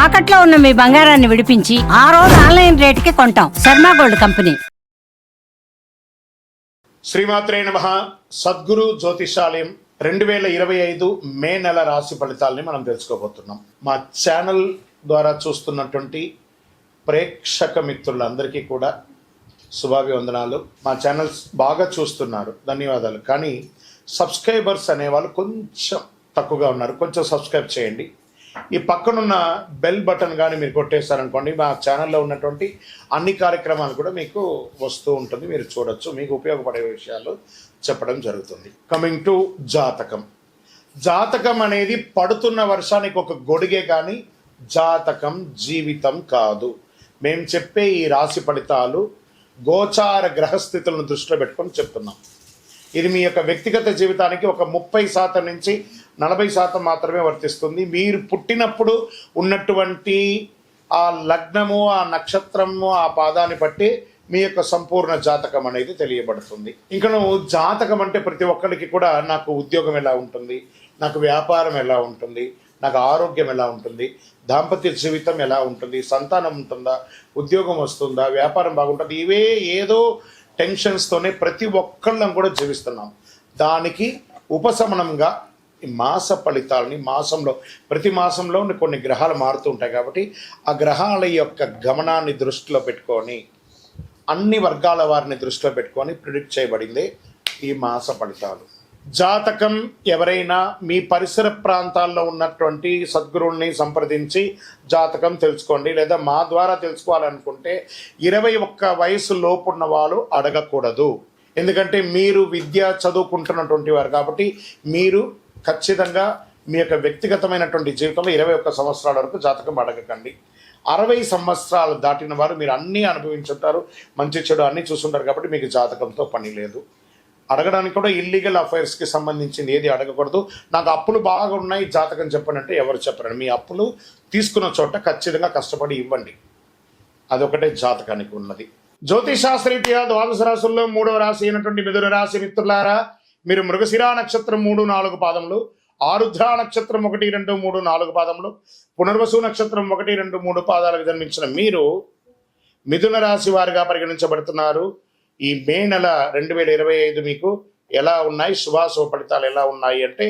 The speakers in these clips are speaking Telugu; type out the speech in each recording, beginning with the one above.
తాకట్లో ఉన్న మీ బంగారాన్ని విడిపించి ఆ రోజు ఆన్లైన్ రేటుకి కొంటాం. Sharma gold company. శ్రీమాత్రే నమః. సద్గురు జ్యోతిషాలయం 2025 మే నెల రాశి ఫలితాలని మనం తెలుసుకోబోతున్నాం. మా ఛానల్ ద్వారా చూస్తున్నటువంటి ప్రేక్షక మిత్రులందరికీ కూడా శుభాభివందనాలు. మా ఛానల్స్ బాగా చూస్తున్నారు, ధన్యవాదాలు. కానీ సబ్స్క్రైబర్స్ అనేవాళ్ళు కొంచెం తక్కువగా ఉన్నారు. కొంచెం సబ్స్క్రైబ్ చేయండి. ఈ పక్కనున్న బెల్ బటన్ కానీ మీరు కొట్టేస్తారనుకోండి, మా ఛానల్లో ఉన్నటువంటి అన్ని కార్యక్రమాలు కూడా మీకు వస్తూ ఉంటుంది, మీరు చూడొచ్చు. మీకు ఉపయోగపడే విషయాలు చెప్పడం జరుగుతుంది. కమింగ్ టు జాతకం. జాతకం అనేది పడుతున్న వర్షానికి ఒక గొడుగే కానీ జాతకం జీవితం కాదు. మేము చెప్పే ఈ రాశి ఫలితాలు గోచార గ్రహస్థితులను దృష్టిలో పెట్టుకొని చెప్తున్నాం. ఇది మీ యొక్క వ్యక్తిగత జీవితానికి ఒక 30% నుంచి 40% మాత్రమే వర్తిస్తుంది. మీరు పుట్టినప్పుడు ఉన్నటువంటి ఆ లగ్నము, ఆ నక్షత్రము, ఆ పాదాన్ని బట్టి మీ యొక్క సంపూర్ణ జాతకం అనేది తెలియబడుతుంది. ఇంకా నువ్వు జాతకం అంటే ప్రతి ఒక్కరికి కూడా నాకు ఉద్యోగం ఎలా ఉంటుంది, నాకు వ్యాపారం ఎలా ఉంటుంది, నాకు ఆరోగ్యం ఎలా ఉంటుంది, దాంపత్య జీవితం ఎలా ఉంటుంది, సంతానం ఉంటుందా, ఉద్యోగం వస్తుందా, వ్యాపారం బాగుంటుంది, ఇవే ఏదో టెన్షన్స్తోనే ప్రతి ఒక్కళ్ళం కూడా జీవిస్తున్నాం. దానికి ఉపశమనంగా ఈ మాస ఫలితాలని ప్రతి మాసంలో కొన్ని గ్రహాలు మారుతూ ఉంటాయి కాబట్టి ఆ గ్రహాల యొక్క గమనాన్ని దృష్టిలో పెట్టుకొని అన్ని వర్గాల వారిని దృష్టిలో పెట్టుకొని ప్రిడిక్ట్ చేయబడింది ఈ మాస ఫలితాలు. జాతకం ఎవరైనా మీ పరిసర ప్రాంతాల్లో ఉన్నటువంటి సద్గురువుల్ని సంప్రదించి జాతకం తెలుసుకోండి. లేదా మా ద్వారా తెలుసుకోవాలనుకుంటే 21 వయసు లోపున్న వాళ్ళు అడగకూడదు. ఎందుకంటే మీరు విద్య చదువుకుంటున్నటువంటి వారు కాబట్టి మీరు ఖచ్చితంగా మీ యొక్క వ్యక్తిగతమైనటువంటి జీవితంలో 21 సంవత్సరాల వరకు జాతకం అడగకండి. 60 సంవత్సరాలు దాటిన వారు మీరు అన్నీ అనుభవించుంటారు, మంచి చెడు అన్నీ చూస్తుంటారు కాబట్టి మీకు జాతకంతో పని లేదు. అడగడానికి కూడా ఇల్లీగల్ అఫైర్స్కి సంబంధించింది ఏది అడగకూడదు. నాకు అప్పులు బాగా ఉన్నాయి, జాతకం చెప్పనంటే ఎవరు చెప్పరండి. మీ అప్పులు తీసుకున్న చోట ఖచ్చితంగా కష్టపడి ఇవ్వండి, అదొకటే జాతకానికి ఉన్నది. జ్యోతిషాస్త్రరీత్యా ద్వాదశ రాశుల్లో 3వ రాశి అయినటువంటి మిథున రాశి మిత్రులారా, మీరు మృగశిరా నక్షత్రం 3, 4 పాదములు, ఆరుద్ర నక్షత్రం 1, 2, 3, 4 పాదములు, పునర్వసు నక్షత్రం 1, 2, 3 పాదాలకు జన్మించిన మీరు మిథున రాశి వారిగా పరిగణించబడుతున్నారు. ఈ మే నెల 2025 మీకు ఎలా ఉన్నాయి, శుభాశుభ ఫలితాలు ఎలా ఉన్నాయి అంటే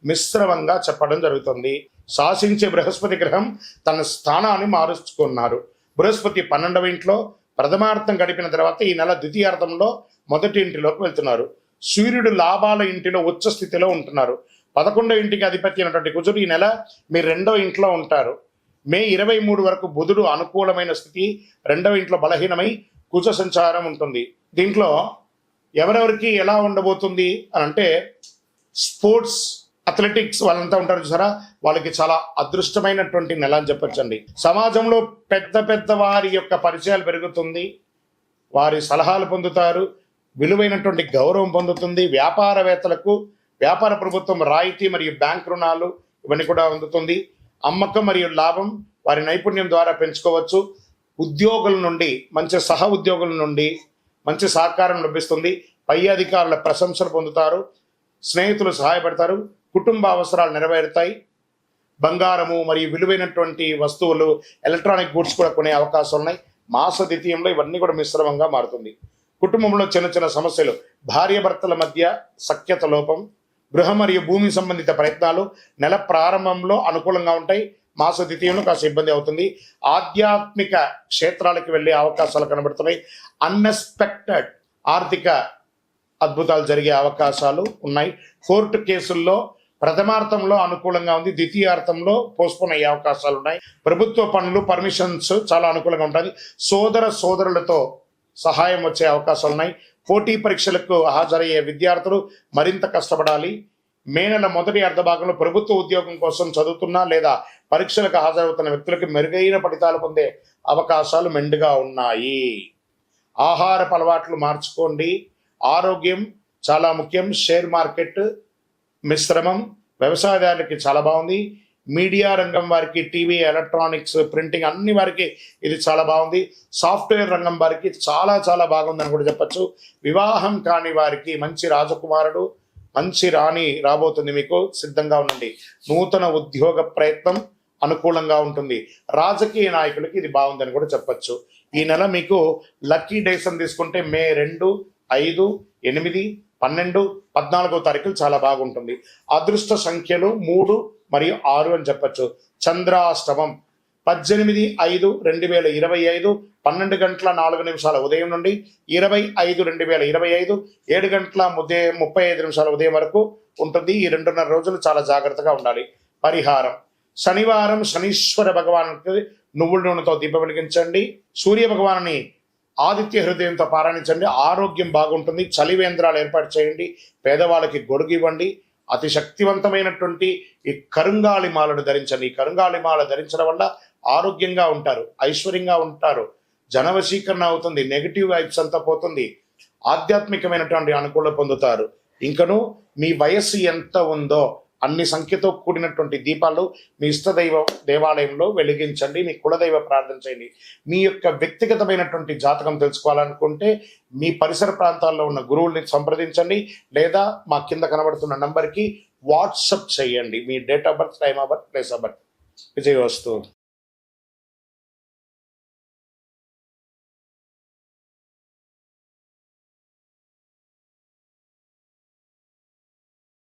మిశ్రమంగా చెప్పడం జరుగుతుంది. శాసించే బృహస్పతి గ్రహం తన స్థానాన్ని మారుచుకున్నారు. బృహస్పతి 12వ ఇంట్లో ప్రథమార్థం గడిపిన తర్వాత ఈ నెల ద్వితీయార్థంలో మొదటి ఇంటిలోకి వెళ్తున్నారు. సూర్యుడు లాభాల ఇంటిలో ఉచ్చ స్థితిలో ఉంటున్నారు. 11వ ఇంటికి అధిపతి అయినటువంటి కుజుడు ఈ నెల మీరు 2వ ఇంట్లో ఉంటారు. మే 23 వరకు బుధుడు అనుకూలమైన స్థితి, 2వ ఇంట్లో బలహీనమై కుజ సంచారం ఉంటుంది. దీంట్లో ఎవరెవరికి ఎలా ఉండబోతుంది అని అంటే స్పోర్ట్స్, అథ్లెటిక్స్ వాళ్ళంతా ఉంటారు చూసారా, వాళ్ళకి చాలా అదృష్టమైనటువంటి నెల అని చెప్పొచ్చండి. సమాజంలో పెద్ద వారి యొక్క పరిచయాలు పెరుగుతుంది, వారి సలహాలు పొందుతారు, విలువైనటువంటి గౌరవం పొందుతుంది. వ్యాపారవేత్తలకు వ్యాపార ప్రభుత్వం రాయితీ మరియు బ్యాంక్ రుణాలు ఇవన్నీ కూడా అందుతుంది. అమ్మకం మరియు లాభం వారి నైపుణ్యం ద్వారా పెంచుకోవచ్చు. ఉద్యోగుల నుండి మంచి ఉద్యోగుల నుండి మంచి సహకారం లభిస్తుంది. పై అధికారుల ప్రశంసలు పొందుతారు. స్నేహితులు సహాయపడతారు. కుటుంబ అవసరాలు నెరవేరుతాయి. బంగారము మరియు విలువైనటువంటి వస్తువులు, ఎలక్ట్రానిక్ గూడ్స్ కూడా కొనే అవకాశాలు ఉన్నాయి. మాస ద్వితీయంలో ఇవన్నీ కూడా మిశ్రమంగా మారుతుంది. కుటుంబంలో చిన్న సమస్యలు, భార్యాభర్తల మధ్య సఖ్యత లోపం, గృహ మరియు భూమి సంబంధిత ప్రయత్నాలు నెల ప్రారంభంలో అనుకూలంగా ఉంటాయి. మాస ద్వితీయంలో కాస్త ఇబ్బంది అవుతుంది. ఆధ్యాత్మిక క్షేత్రాలకు వెళ్ళే అవకాశాలు కనబడుతున్నాయి. అన్ఎక్స్పెక్టెడ్ ఆర్థిక అద్భుతాలు జరిగే అవకాశాలు ఉన్నాయి. కోర్టు కేసుల్లో ప్రథమార్థంలో అనుకూలంగా ఉంది, ద్వితీయార్థంలో పోస్ట్పోన్ అయ్యే అవకాశాలు ఉన్నాయి. ప్రభుత్వ పనులు, పర్మిషన్స్ చాలా అనుకూలంగా ఉంటుంది. సోదరులతో సహాయం వచ్చే అవకాశాలు ఉన్నాయి. పోటీ పరీక్షలకు హాజరయ్యే విద్యార్థులు మరింత కష్టపడాలి. మే నెల మొదటి అర్ధభాగంలో ప్రభుత్వ ఉద్యోగం కోసం చదువుతున్నా లేదా పరీక్షలకు హాజరవుతున్న వ్యక్తులకు మెరుగైన ఫలితాలు పొందే అవకాశాలు మెండుగా ఉన్నాయి. ఆహారపు అలవాట్లు మార్చుకోండి. ఆరోగ్యం చాలా ముఖ్యం. షేర్ మార్కెట్ మిశ్రమం. వ్యవసాయదారులకి చాలా బాగుంది. మీడియా రంగం వారికి, టీవీ, ఎలక్ట్రానిక్స్, ప్రింటింగ్ అన్ని వారికి ఇది చాలా బాగుంది. సాఫ్ట్వేర్ రంగం వారికి చాలా బాగుందని కూడా చెప్పచ్చు. వివాహం కాని వారికి మంచి రాజకుమారుడు, మంచి రాణి రాబోతుంది, మీకు సిద్ధంగా ఉండండి. నూతన ఉద్యోగ ప్రయత్నం అనుకూలంగా ఉంటుంది. రాజకీయ నాయకులకి ఇది బాగుందని కూడా చెప్పొచ్చు. ఈ నెల మీకు లక్కీ డేస్ అని తీసుకుంటే మే 2, 5, 8, 12, 14వ తారీఖులు చాలా బాగుంటుంది. అదృష్ట సంఖ్యలు 3 మరియు 6 అని చెప్పొచ్చు. చంద్రాష్టమం 18/5/2025 12 గంటల 4 నిమిషాల ఉదయం నుండి 20/5/2025 7 గంటల 35 నిమిషాల ఉదయం వరకు ఉంటుంది. ఈ 2.5 రోజులు చాలా జాగ్రత్తగా ఉండాలి. పరిహారం: శనివారం శనీశ్వర భగవానుకి నువ్వుల నూనెతో దీపం వెలిగించండి. సూర్య భగవానుని ఆదిత్య హృదయంతో పారాయణించండి. ఆరోగ్యం బాగుంటుంది. చలివేంద్రాలు ఏర్పాటు చేయండి. పేదవాళ్ళకి గొడుగు ఇవ్వండి. అతి శక్తివంతమైనటువంటి ఈ కరుంగాలి మాలను ధరించండి. ఈ కరుంగాలి మాల ధరించడం వల్ల ఆరోగ్యంగా ఉంటారు, ఐశ్వర్యంగా ఉంటారు, జనవశీకరణ అవుతుంది, నెగిటివ్ వైబ్స్ అంతా పోతుంది, ఆధ్యాత్మికమైనటువంటి అనుకూలత పొందుతారు. ఇంకను మీ వయస్సు ఎంత ఉందో అన్ని సంఖ్యతో కూడినటువంటి దీపాలు మీ ఇష్టదైవ దేవాలయంలో వెలిగించండి. మీ కులదైవ ప్రార్థన చేయండి. మీ యొక్క వ్యక్తిగతమైనటువంటి జాతకం తెలుసుకోవాలనుకుంటే మీ పరిసర ప్రాంతాల్లో ఉన్న గురువుల్ని సంప్రదించండి, లేదా మా కింద కనబడుతున్న నంబర్కి వాట్సప్ చేయండి. మీ date of birth, time of birth, place of birth. విజయవస్తు.